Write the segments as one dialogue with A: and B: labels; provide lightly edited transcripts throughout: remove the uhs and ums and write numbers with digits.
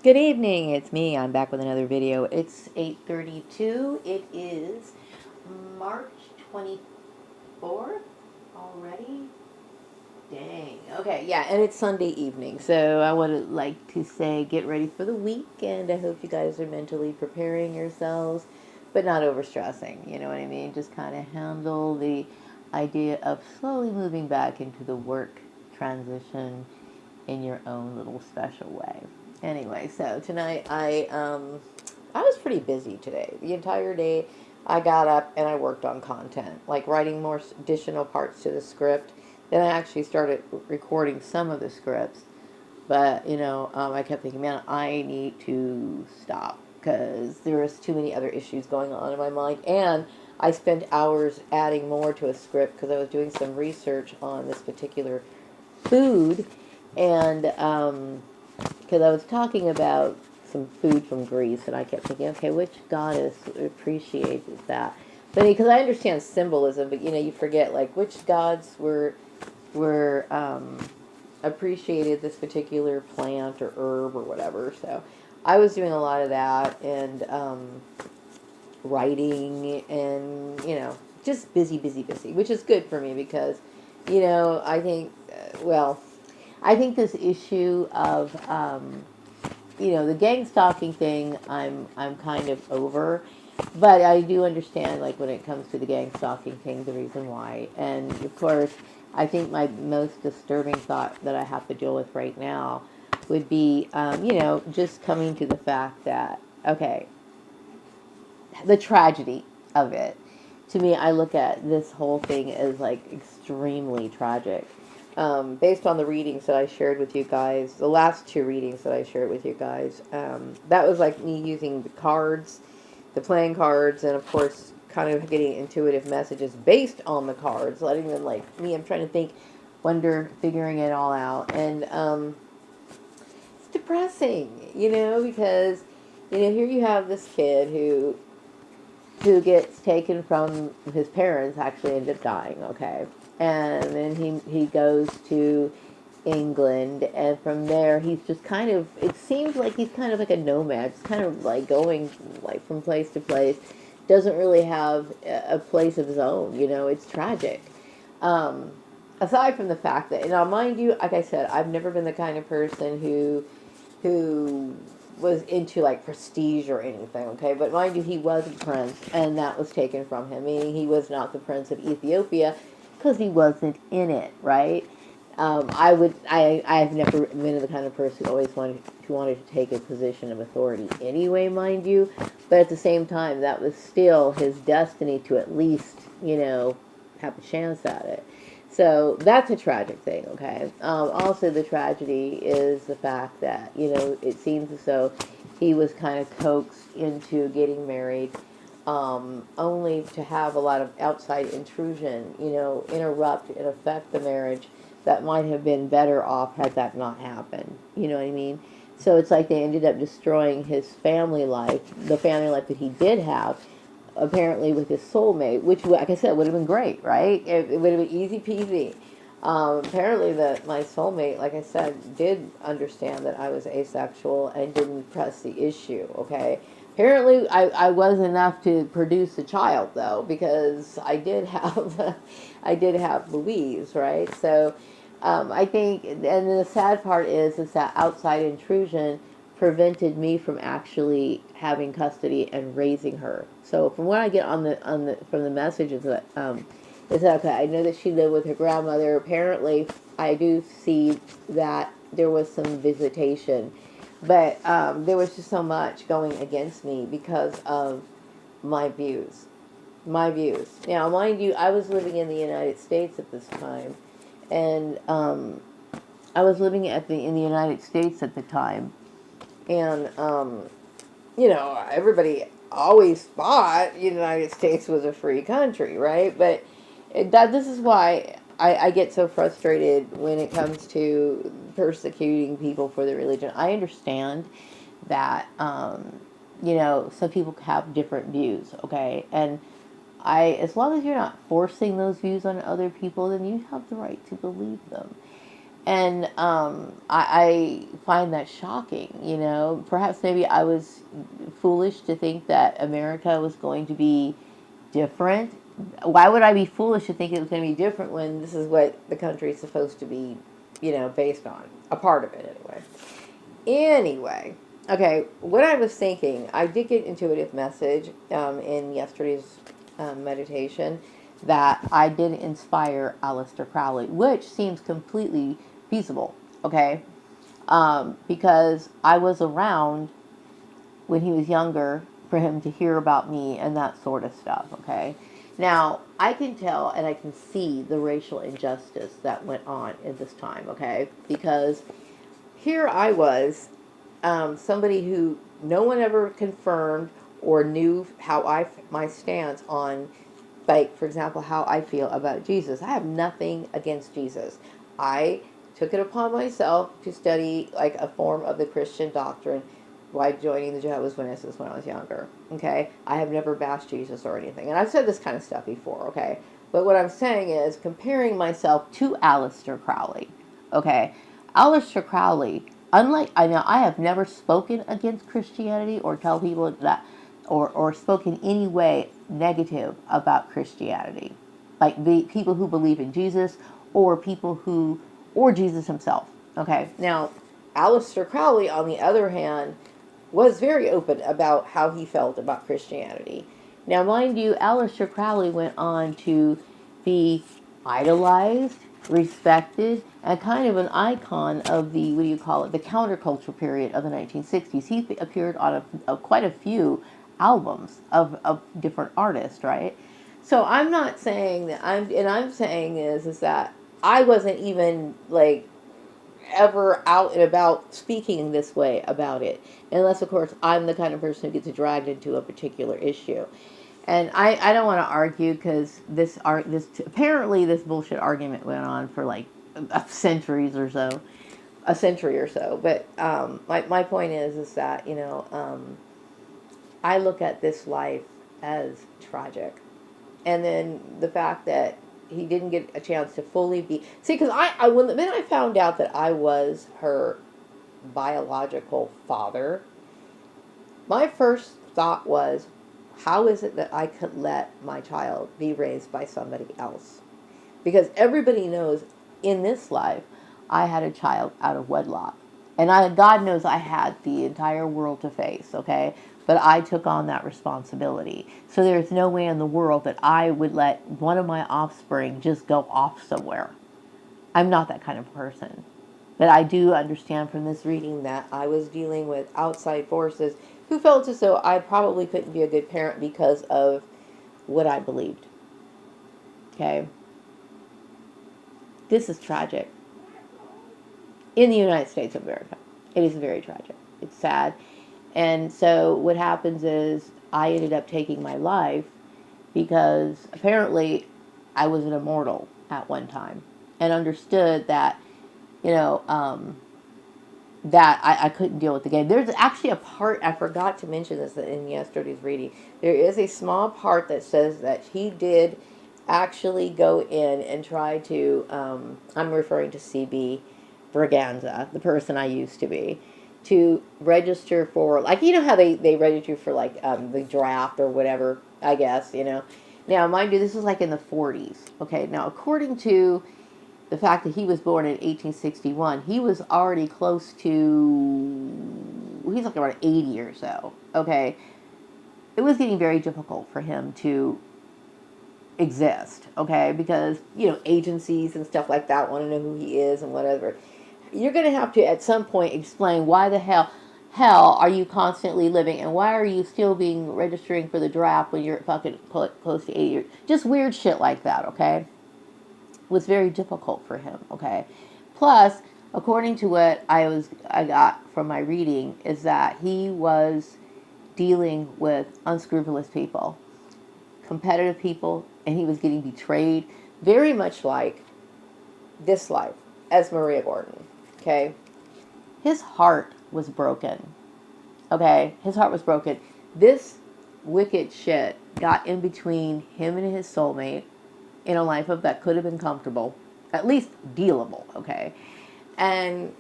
A: Good evening, it's me. I'm back with another video. It's 8:32. It is March 24th already. Dang. Okay, yeah, and it's Sunday evening. So I would like to say get ready for the week, and I hope you guys are mentally preparing yourselves, but not overstressing. You know what I mean? Just kind of handle the idea of slowly moving back into the work transition in your own little special way. Anyway, so tonight I was pretty busy today. The entire day I got up and I worked on content, like writing more additional parts to the script. Then I actually started recording some of the scripts. But, I kept thinking, man, I need to stop because there was too many other issues going on in my mind. And I spent hours adding more to a script because I was doing some research on this particular food. And because I was talking about some food from Greece, and I kept thinking, okay, which goddess appreciates that? But because I understand symbolism, but you forget like which gods were appreciated this particular plant or herb or whatever. So I was doing a lot of that and writing and just busy, busy, busy, which is good for me because I think well, I think this issue of the gang stalking thing, I'm kind of over, but I do understand like when it comes to the gang stalking thing, the reason why, and of course, I think my most disturbing thought that I have to deal with right now would be, just coming to the fact that okay, the tragedy of it. To me, I look at this whole thing as like extremely tragic. Based on the readings that I shared with you guys, the last two readings that I shared with you guys, that was like me using the cards, the playing cards, and of course, kind of getting intuitive messages based on the cards, letting them like me. I'm trying to think, wonder, figuring it all out, and it's depressing, because here you have this kid who gets taken from his parents, actually ended up dying, okay? And then he goes to England, and from there he's just kind of, it seems like he's kind of like a nomad, just kind of like going like from place to place, doesn't really have a place of his own, it's tragic. Um, Aside from the fact that, now mind you, like I said, I've never been the kind of person who was into like prestige or anything, okay? But mind you, he was a prince, and that was taken from him, meaning he was not the prince of Ethiopia because he wasn't in it, right? I've never been the kind of person who always wanted to take a position of authority anyway, mind you. But at the same time, that was still his destiny to at least, have a chance at it. So that's a tragic thing, okay? Also, the tragedy is the fact that, it seems as though he was kind of coaxed into getting married, only to have a lot of outside intrusion, interrupt and affect the marriage that might have been better off had that not happened. You know what I mean? So it's like they ended up destroying his family life, the family life that he did have, apparently with his soulmate, which, like I said, would have been great, right? It would have been easy peasy. Apparently, my soulmate, like I said, did understand that I was asexual and didn't press the issue. Okay. Apparently, I was enough to produce a child though, because I did have, I did have Louise, right? So, I think, and the sad part is that outside intrusion prevented me from actually having custody and raising her. So from what I get on the from the messages that is that okay, I know that she lived with her grandmother. Apparently, I do see that there was some visitation, but there was just so much going against me because of my views. My views. Now, mind you, I was living in the United States at this time, and I was living in the United States at the time, and everybody always thought the United States was a free country, right? But this is why I get so frustrated when it comes to persecuting people for their religion. I understand that, some people have different views, okay? And as long as you're not forcing those views on other people, then you have the right to believe them. And I find that shocking, you know. Perhaps maybe I was foolish to think that America was going to be different. Why would I be foolish to think it was going to be different when this is what the country is supposed to be, you know, based on? A part of it, anyway. Anyway, okay, what I was thinking, I did get intuitive message in yesterday's meditation that I did inspire Aleister Crowley, which seems completely feasible, okay? Because I was around when he was younger for him to hear about me and that sort of stuff, okay? Now, I can tell and I can see the racial injustice that went on in this time, okay? Because here I was, somebody who no one ever confirmed or knew how my stance on, like, for example, how I feel about Jesus. I have nothing against Jesus. I took it upon myself to study like a form of the Christian doctrine by joining the Jehovah's Witnesses when I was younger. Okay, I have never bashed Jesus or anything, and I've said this kind of stuff before. Okay, but what I'm saying is comparing myself to Aleister Crowley. Okay, Aleister Crowley, unlike I know, I have never spoken against Christianity or tell people that, or spoken any way negative about Christianity, like the people who believe in Jesus or people who, or Jesus himself. Okay, now Aleister Crowley, on the other hand, was very open about how he felt about Christianity. Now, mind you, Aleister Crowley went on to be idolized, respected, and kind of an icon of the, what do you call it, the counterculture period of the 1960s. He appeared on quite a few albums of different artists, right? So I'm not saying that I'm saying is that I wasn't even like ever out and about speaking this way about it, unless of course I'm the kind of person who gets dragged into a particular issue. And I don't want to argue because this apparently this bullshit argument went on for like centuries or so, a century or so. But my point is that, you know, I look at this life as tragic, and then the fact that he didn't get a chance to fully be, see, because when the minute I found out that I was her biological father, my first thought was, how is it that I could let my child be raised by somebody else? Because everybody knows in this life, I had a child out of wedlock. And God knows I had the entire world to face, okay? But I took on that responsibility. So there's no way in the world that I would let one of my offspring just go off somewhere. I'm not that kind of person. But I do understand from this reading that I was dealing with outside forces who felt as though I probably couldn't be a good parent because of what I believed. Okay? This is tragic. In the United States of America. It is very tragic. It's sad. And so what happens is I ended up taking my life because apparently I was an immortal at one time and understood that, you know, that I couldn't deal with the game. There's actually a part, I forgot to mention this in yesterday's reading. There is a small part that says that he did actually go in and try to, I'm referring to CB Braganza, the person I used to be, to register for, like, you know how they register for, like, the draft or whatever, I guess, you know. Now, mind you, this was like in the 40s. Okay, now, according to the fact that he was born in 1861, he was already close to, he's like around 80 or so, okay? It was getting very difficult for him to exist, okay? Because, you know, agencies and stuff like that want to know who he is and whatever. You're going to have to, at some point, explain why the hell are you constantly living, and why are you still being registering for the draft when you're fucking close to 80 years? Just weird shit like that, okay? Was very difficult for him, okay? Plus, according to what I got from my reading, is that he was dealing with unscrupulous people, competitive people, and he was getting betrayed, very much like this life as Maria Gordon, okay? His heart was broken, okay? His heart was broken. This wicked shit got in between him and his soulmate in a life of that could have been comfortable, at least dealable, okay? And,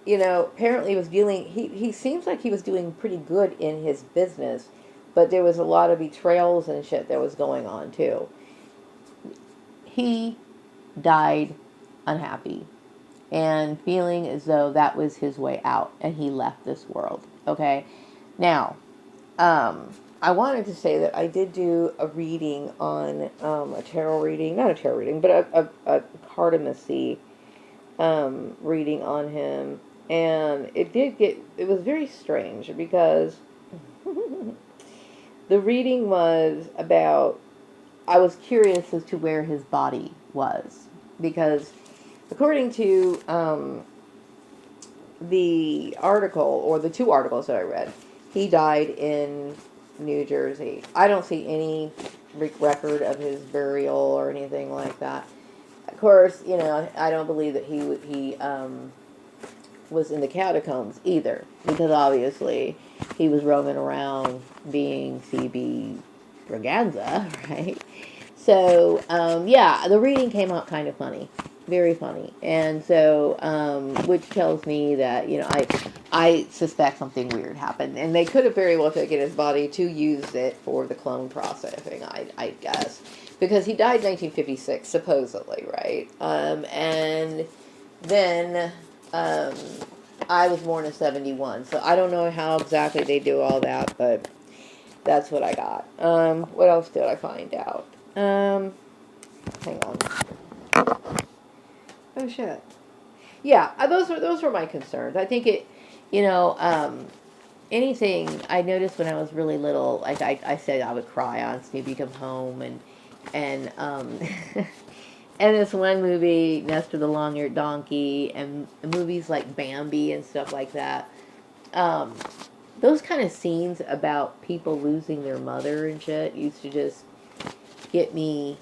A: apparently was dealing, he seems like he was doing pretty good in his business, but there was a lot of betrayals and shit that was going on too. He died unhappy and feeling as though that was his way out, and he left this world. Okay, now, I wanted to say that I did do a reading on a tarot reading, not a tarot reading, but a cartomancy reading on him, and it was very strange because the reading was about, I was curious as to where his body was, because according to the article, or the two articles that I read, he died in New Jersey. I don't see any record of his burial or anything like that. Of course, I don't believe that he was in the catacombs either, because obviously he was roaming around being CB Braganza, right? So, yeah, the reading came out kind of funny, very funny, and so, which tells me that, I suspect something weird happened, and they could have very well taken his body to use it for the clone processing, I guess, because he died in 1956, supposedly, right? And then, I was born in 71, so I don't know how exactly they do all that, but that's what I got. What else did I find out? Hang on. Oh shit. Yeah, those were my concerns. I think it, anything I noticed when I was really little, like I said, I would cry on Snoopy Comes Home, and and this one movie, Nestor the Long-Eared Donkey, and movies like Bambi and stuff like that. Um, those kind of scenes about people losing their mother and shit used to just get me,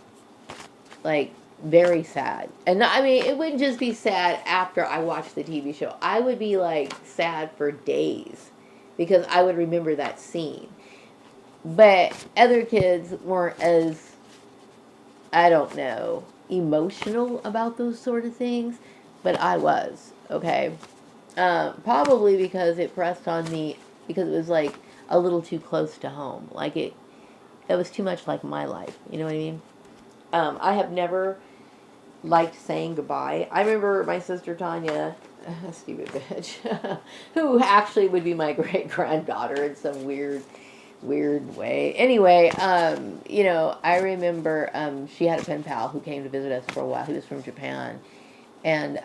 A: like, very sad. And I mean, it wouldn't just be sad after I watched the TV show. I would be like sad for days because I would remember that scene. But other kids weren't as, I don't know, emotional about those sort of things, but I was, okay? Probably because it pressed on me, because it was like a little too close to home. Like it was too much like my life. You know what I mean? I have never liked saying goodbye. I remember my sister Tanya, stupid bitch, who actually would be my great granddaughter in some weird way. Anyway, I remember she had a pen pal who came to visit us for a while. He was from Japan. And,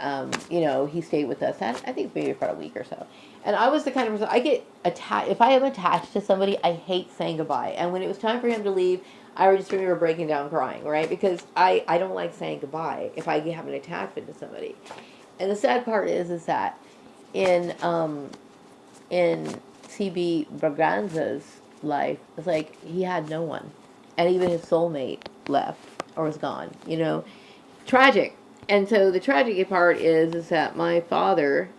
A: he stayed with us, I think maybe for a week or so. And I was the kind of person, I get attached, if I am attached to somebody, I hate saying goodbye. And when it was time for him to leave, I just remember breaking down crying, right? Because I don't like saying goodbye if I have an attachment to somebody. And the sad part is that in, in CB Braganza's life, it's like he had no one. And even his soulmate left or was gone, Tragic. And so the tragic part is that my father,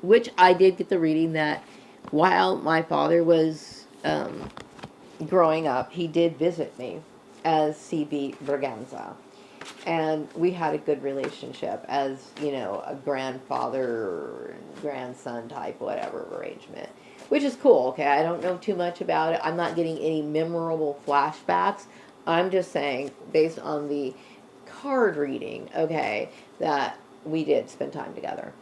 A: which I did get the reading that while my father was growing up, he did visit me as CB Braganza. And we had a good relationship as, a grandfather and grandson type, whatever arrangement, which is cool, okay? I don't know too much about it. I'm not getting any memorable flashbacks. I'm just saying, based on the card reading, okay, that we did spend time together.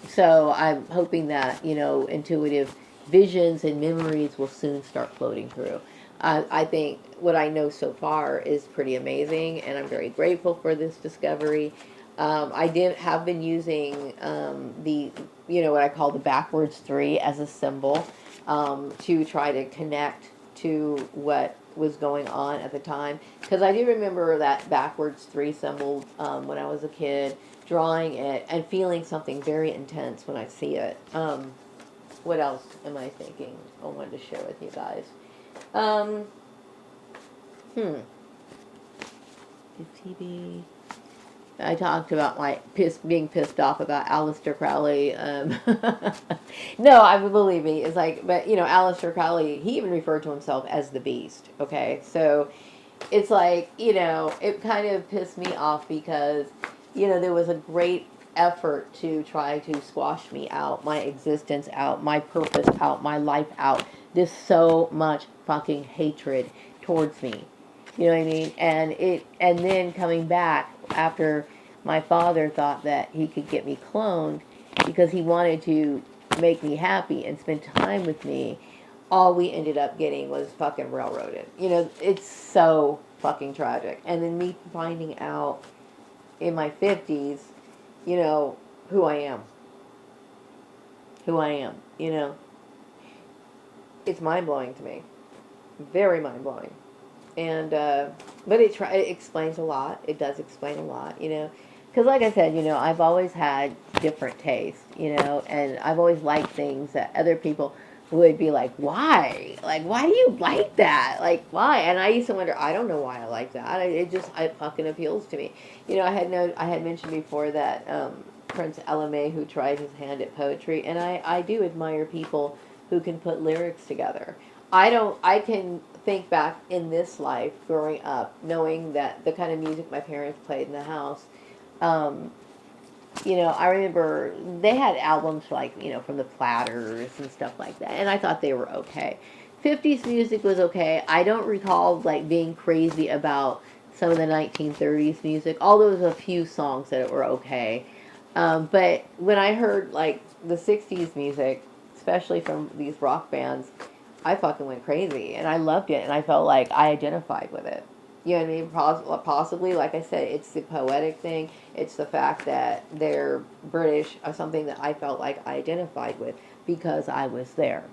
A: So I'm hoping that, intuitive visions and memories will soon start floating through. I think what I know so far is pretty amazing, and I'm very grateful for this discovery. I have been using the, what I call the backwards 3 as a symbol to try to connect to what was going on at the time. Because I do remember that backwards 3 symbol when I was a kid, drawing it and feeling something very intense when I see it. What else am I thinking I wanted to share with you guys? TV. I talked about my being pissed off about Aleister Crowley. No, I believe me. It's like, but Aleister Crowley, he even referred to himself as the Beast. Okay, so it's like, it kind of pissed me off because, there was a great effort to try to squash me out, my existence out, my purpose out, my life out. There's so much fucking hatred towards me. You know what I mean? And then coming back after my father thought that he could get me cloned because he wanted to make me happy and spend time with me, all we ended up getting was fucking railroaded. You know, it's so fucking tragic. And then me finding out in my 50s, you know, who I am. Who I am, you know. It's mind-blowing to me. Very mind-blowing. And, but it explains a lot. It does explain a lot, you know. Because like I said, you know, I've always had different tastes, you know, and I've always liked things that other people would be like, why? Like, why do you like that? Like, why? And I used to wonder, I don't know why I like that. It fucking appeals to me. You know, I had mentioned before that Prince Elamé, who tried his hand at poetry, and I do admire people who can put lyrics together. I can think back in this life, growing up, knowing that the kind of music my parents played in the house, um, you know, I remember they had albums like, you know, from the Platters and stuff like that, and I thought they were okay. 50s music was okay. I don't recall like being crazy about some of the 1930s music, although there was a few songs that were okay. But when I heard like the 60s music, especially from these rock bands, I fucking went crazy and I loved it and I felt like I identified with it. You know what I mean? Possibly, like I said, it's the poetic thing. It's the fact that they're British, something that I felt like I identified with because I was there.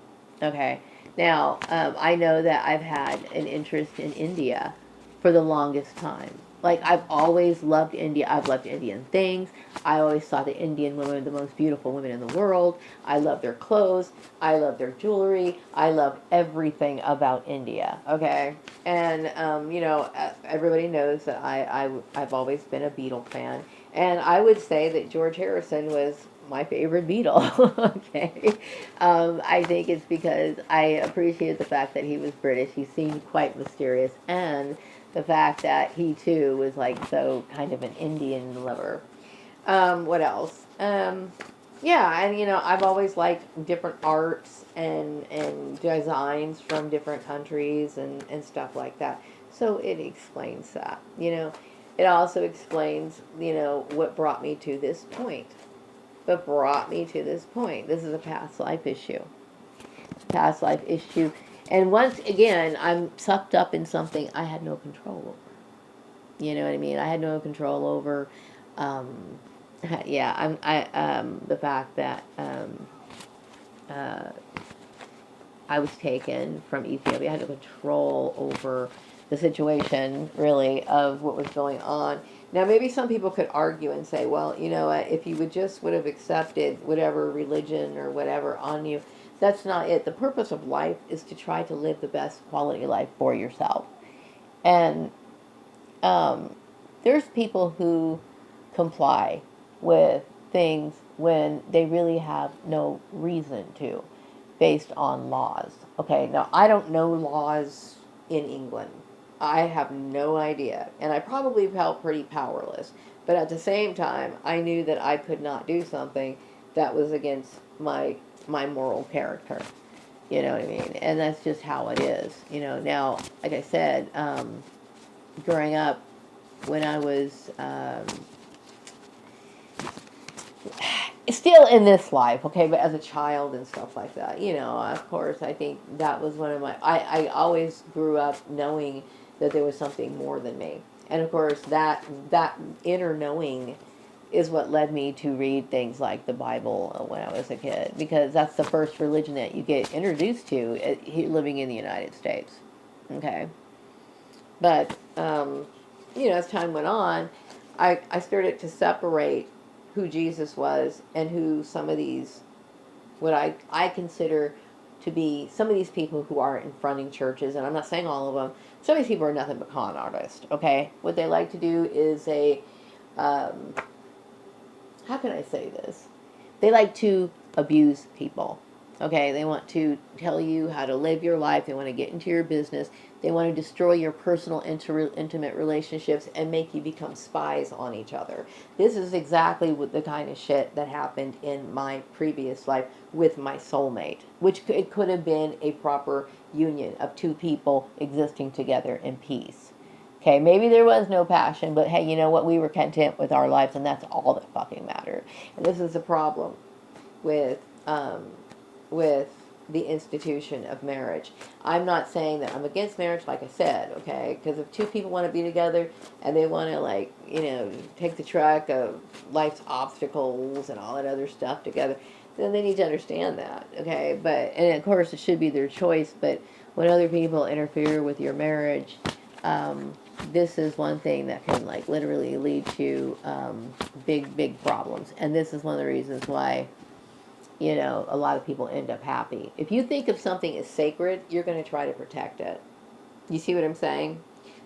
A: Okay. Now, I know that I've had an interest in India for the longest time. Like, I've always loved India. I've loved Indian things. I always thought the Indian women were the most beautiful women in the world. I love their clothes. I love their jewelry. I love everything about India. Okay. And, you know, everybody knows that I've always been a Beatle fan. And I would say that George Harrison was my favorite Beatle. Okay. I think it's because I appreciated the fact that he was British. He seemed quite mysterious. And the fact that he too was like so kind of an Indian lover. What else? Yeah, and you know, I've always liked different arts and designs from different countries and stuff like that. So it explains that, you know. It also explains, you know, what brought me to this point. What brought me to this point. This is a past life issue. Past life issue. And once again, I'm sucked up in something I had no control over. You know what I mean? I had no control over. Um, yeah, the fact that uh, I was taken from Ethiopia. I had no control over the situation, really, of what was going on. Now, maybe some people could argue and say, well, you know, if you would have accepted whatever religion or whatever on you, that's not it. The purpose of life is to try to live the best quality life for yourself. And um, there's people who comply with things when they really have no reason to, based on laws. Okay, now I don't know laws in England. I have no idea. And I probably felt pretty powerless. But at the same time, I knew that I could not do something that was against my moral character. You know what I mean? And that's just how it is. You know, now, like I said, growing up, when I was still in this life, okay, but as a child and stuff like that, you know, of course, I think that was one of my, I always grew up knowing that there was something more than me. And of course, that inner knowing is what led me to read things like the Bible when I was a kid, because that's the first religion that you get introduced to living in the United States. Okay. But, you know, as time went on, I started to separate who Jesus was and who some of these, what I consider to be some of these people who are in fronting churches, and I'm not saying all of them, some of these people are nothing but con artists, okay? What they like to do is um, how can I say this? They like to abuse people, Okay, they want to tell you how to live your life. They want to get into your business. They want to destroy your personal, intimate relationships and make you become spies on each other. This is exactly what the kind of shit that happened in my previous life with my soulmate, which it could have been a proper union of two people existing together in peace. Okay, maybe there was no passion, but hey, you know what? We were content with our lives, and that's all that fucking mattered. And this is a problem with um, with the institution of marriage. I'm not saying that I'm against marriage, like I said, okay? Because if two people want to be together and they want to, like, take the track of life's obstacles and all that other stuff together, then they need to understand that, okay? But, and of course, it should be their choice, but when other people interfere with your marriage, um, this is one thing that can, like, literally lead to big problems. And this is one of the reasons why a lot of people end up happy. If you think of something as sacred, you're going to try to protect it. You see what I'm saying?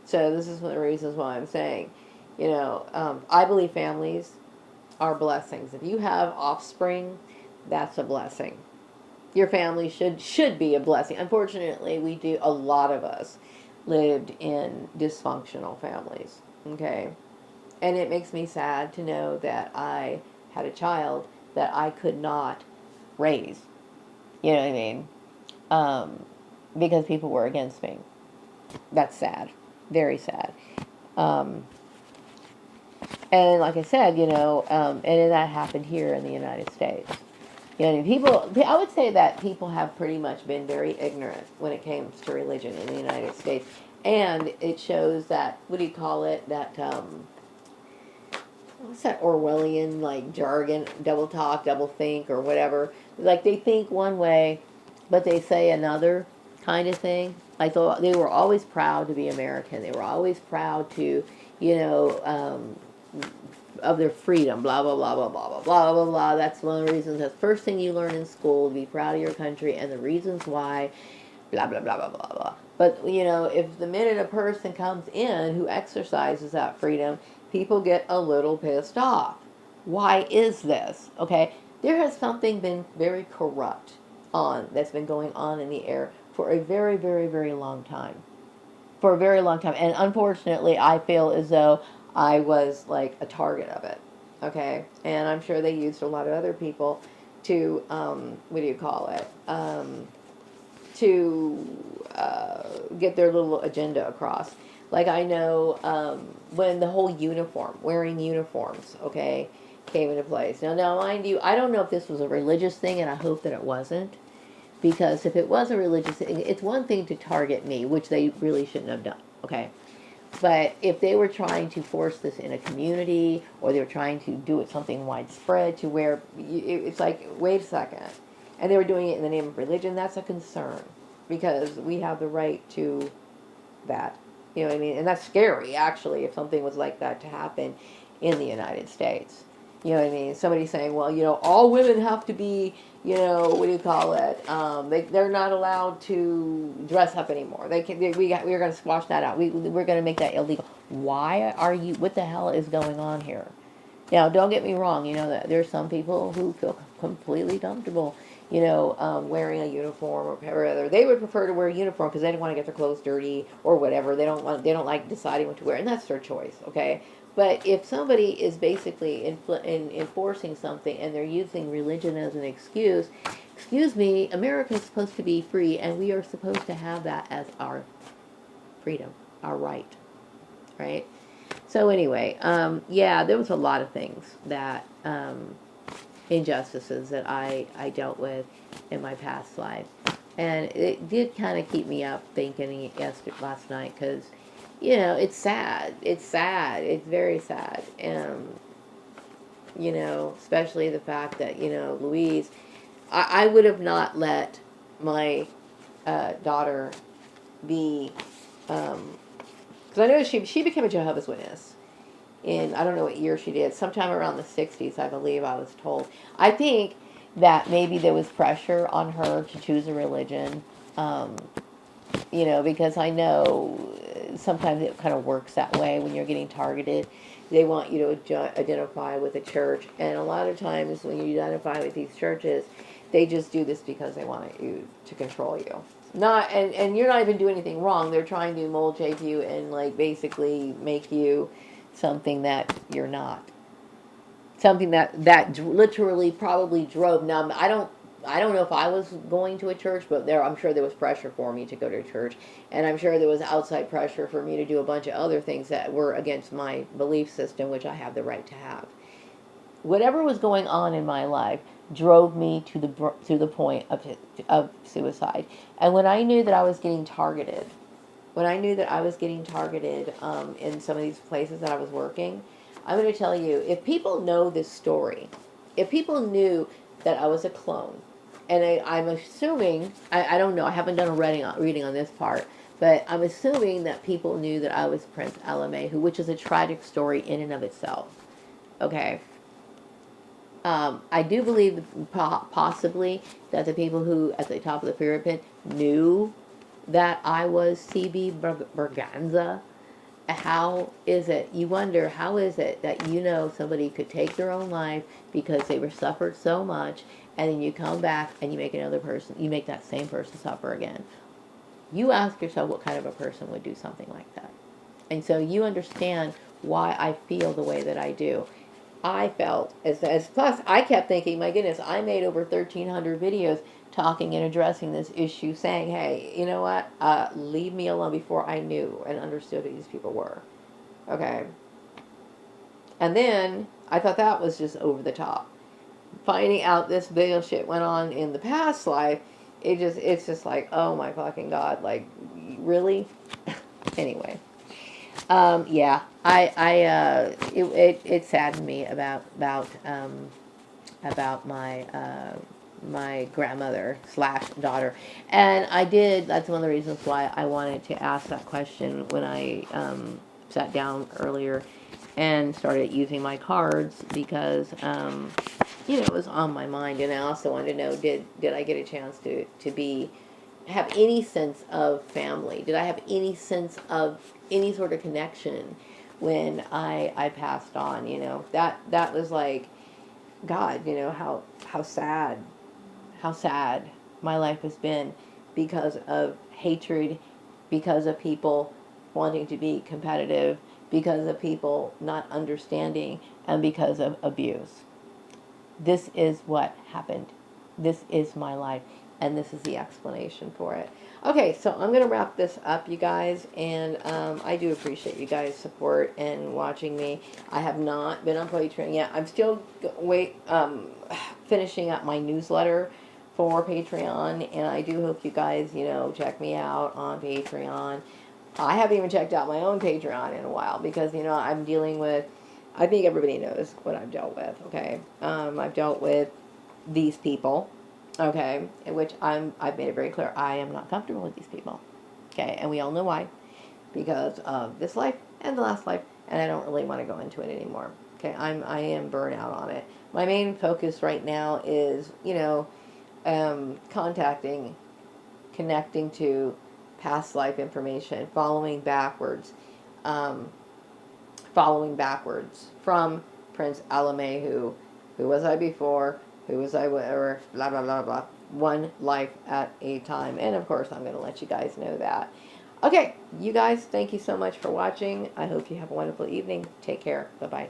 A: So this is one of the reasons why I'm saying, I believe families are blessings. If you have offspring, that's a blessing. Your family should be a blessing. Unfortunately, a lot of us lived in dysfunctional families. Okay, and it makes me sad to know that I had a child that I could not raise. You know what I mean? Because people were against me. That's sad. Very sad. Um, and like I said, and that happened here in the United States. I would say that people have pretty much been very ignorant when it comes to religion in the United States. And it shows that, what do you call it? That, what's that Orwellian, like, jargon, double talk, double think, or whatever. Like, they think one way, but they say another kind of thing. Like, they were always proud to be American. They were always proud to, of their freedom, blah, blah, blah, blah, blah, blah, blah, blah, blah. That's one of the reasons. That's the first thing you learn in school, to be proud of your country and the reasons why, blah, blah, blah, blah, blah, blah. But, if the minute a person comes in who exercises that freedom, people get a little pissed off. Why is this? Okay, there has something been very corrupt that's been going on in the air for a very, very, very long time. For a very long time. And unfortunately, I feel as though I was like a target of it. Okay, and I'm sure they used a lot of other people to, what do you call it? To get their little agenda across. Like, I know when the whole wearing uniforms, okay, came into place. Now, mind you, I don't know if this was a religious thing, and I hope that it wasn't. Because if it was a religious thing, it's one thing to target me, which they really shouldn't have done, okay? But if they were trying to force this in a community, or they were trying to do it something widespread to where it's like, wait a second, and they were doing it in the name of religion, that's a concern, because we have the right to that. You know what I mean? And that's scary, actually, if something was like that to happen in the United States. You know what I mean? Somebody saying, well, all women have to be, what do you call it? They're not allowed to dress up anymore. We're going to squash that out. We're going to make that illegal. What the hell is going on here? Now, don't get me wrong, that there's some people who feel completely comfortable, wearing a uniform or whatever. They would prefer to wear a uniform because they don't want to get their clothes dirty or whatever. They don't like deciding what to wear, and that's their choice, okay? But if somebody is basically enforcing something and they're using religion as an excuse me, America is supposed to be free, and we are supposed to have that as our freedom, our right, right? So anyway, yeah, there was a lot of things that, injustices that I dealt with in my past life. And it did kind of keep me up thinking last night, because, it's sad. It's sad. It's very sad. And, especially the fact that, Louise, I would have not let my daughter be, because I know she became a Jehovah's Witness. I don't know what year she did, sometime around the 60s, I believe I was told. I think that maybe there was pressure on her to choose a religion, because I know sometimes it kind of works that way when you're getting targeted. They want you to identify with a church, and a lot of times when you identify with these churches, They just do this because they want you to control you. Not and you're not even doing anything wrong. They're trying to mold shape you and like basically make you something that you're not. Something that literally probably drove. Now I don't know if I was going to a church, but I'm sure there was pressure for me to go to church, and I'm sure there was outside pressure for me to do a bunch of other things that were against my belief system, which I have the right to have. Whatever was going on in my life drove me to the point of suicide. And when I knew that I was getting targeted, in some of these places that I was working, I'm going to tell you, if people know this story, if people knew that I was a clone, and I'm assuming, I don't know, I haven't done a reading on this part, but I'm assuming that people knew that I was Prince Alamehu, which is a tragic story in and of itself. Okay. I do believe possibly that the people who at the top of the pyramid knew that I was CB Berganza. How is it, you wonder, how is it that somebody could take their own life because they were suffered so much, and then you come back and you make that same person suffer again? You ask yourself what kind of a person would do something like that. And so you understand why I feel the way that I do. I felt as plus I kept thinking, my goodness, I made over 1,300 videos talking and addressing this issue, saying, hey, you know what, leave me alone, before I knew and understood who these people were. Okay. And then I thought that was just over the top. Finding out this big shit went on in the past life, it's just like, oh my fucking God, like, really? Anyway. Yeah, it saddened me about my grandmother / daughter, and that's one of the reasons why I wanted to ask that question when I sat down earlier and started using my cards, because it was on my mind, and I also wanted to know, did I get a chance to have any sense of family? Did I have any sense of any sort of connection when I passed on? That was like, God, how sad my life has been, because of hatred, because of people wanting to be competitive, because of people not understanding, and because of abuse. This is what happened. This is my life, and this is the explanation for it. Okay, so I'm going to wrap this up, you guys, and I do appreciate you guys' support and watching me. I have not been on Patreon yet. I'm still finishing up my newsletter for Patreon, and I do hope you guys, check me out on Patreon. I haven't even checked out my own Patreon in a while, because, I'm dealing with, I think everybody knows what I've dealt with, okay? I've dealt with these people, okay, in which I've made it very clear, I am not comfortable with these people, okay, and we all know why, because of this life and the last life, and I don't really want to go into it anymore, okay. I am burnt out on it. My main focus right now is, connecting to past life information, following backwards from Prince Alamehu. Who was I before? Who was I, or blah, blah, blah, blah. One life at a time. And of course, I'm going to let you guys know that. Okay, you guys, thank you so much for watching. I hope you have a wonderful evening. Take care. Bye-bye.